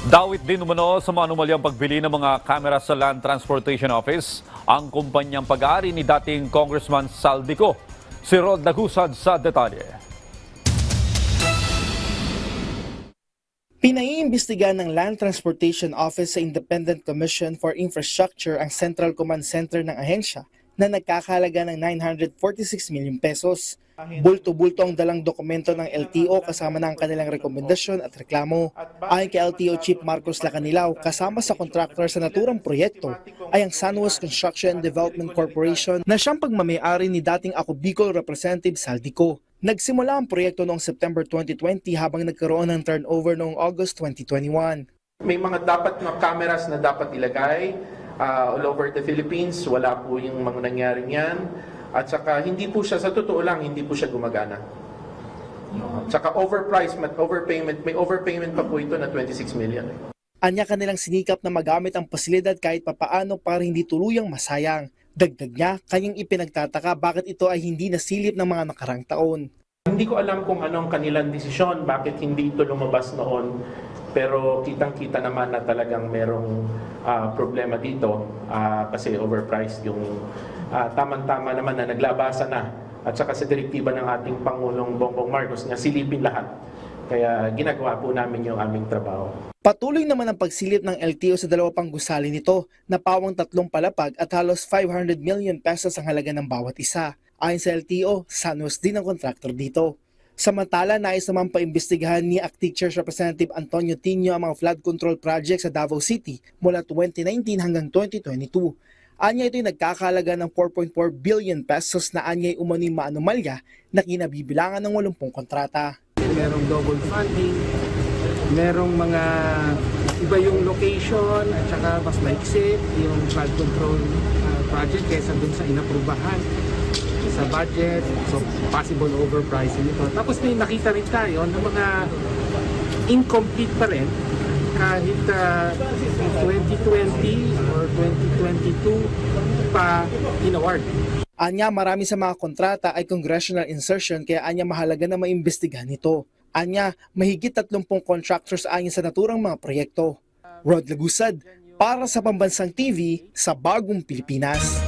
Dawit din umano sa manumalyang pagbili ng mga kamera sa Land Transportation Office ang kumpanyang pag-aari ni dating Congressman Saldico. Si Rod Lagusad sa detalye. Pinaiimbestigahan ng Land Transportation Office sa Independent Commission for Infrastructure ang Central Command Center ng ahensya na nagkakahalaga ng 946 milyon pesos. Bulto-bulto ang dalang dokumento ng LTO kasama ng kanilang rekomendasyon at reklamo. Ayon kay LTO Chief Marcos Lacanilao, kasama sa kontraktor sa naturang proyekto ay ang Sunwest Construction and Development Corporation na siyang pagmamayari ni dating Ako Bicol Representative Saldico. Nagsimula ang proyekto noong September 2020 habang nagkaroon ng turnover noong August 2021. May mga dapat na cameras na dapat ilagay all over the Philippines. Wala po yung mga nangyaring yan. At saka hindi po siya, sa totoo lang, hindi po siya gumagana. At saka overpriced, may overpayment pa po ito na 26 million. Anya kanilang sinikap na magamit ang pasilidad kahit papaano para hindi tuluyang masayang. Dagdag niya, kanyang ipinagtataka bakit ito ay hindi nasilip ng mga nakarang taon. Hindi ko alam kung anong kanilang desisyon, bakit hindi ito lumabas noon. Pero kitang-kita naman na talagang merong problema dito kasi overpriced yung tamang-tama naman na naglabasa na. At saka sa direktiba ng ating Pangulong Bongbong Marcos na silipin lahat. Kaya ginagawa po namin yung aming trabaho. Patuloy naman ang pagsilip ng LTO sa dalawa pang gusali nito na pawang 3 palapag at halos 500 million pesos ang halaga ng bawat isa. Ayon sa LTO, Sunwest din ang kontraktor dito. Samantala, nais naman paimbestigahan ni Acting Church Representative Antonio Tino ang mga flood control project sa Davao City mula 2019 hanggang 2022. Anya ito'y nagkakahalaga ng 4.4 billion pesos na anya'y umano'y maanomalya na kinabibilangan ng 80 kontrata. Merong double funding, merong mga iba yung location at saka mas maiksi yung flood control project kaysa dun sa inaprubahan sa budget, so possible overpricing ito. Tapos may nakita rin tayo ng mga incomplete pa rin kahit 2020 or 2022 pa inaward. Anya, marami sa mga kontrata ay congressional insertion kaya anya mahalaga na maimbestigahan ito. Anya, mahigit 30 contractors anya sa naturang mga proyekto. Rod Lagusad, para sa Pambansang TV sa Bagong Pilipinas.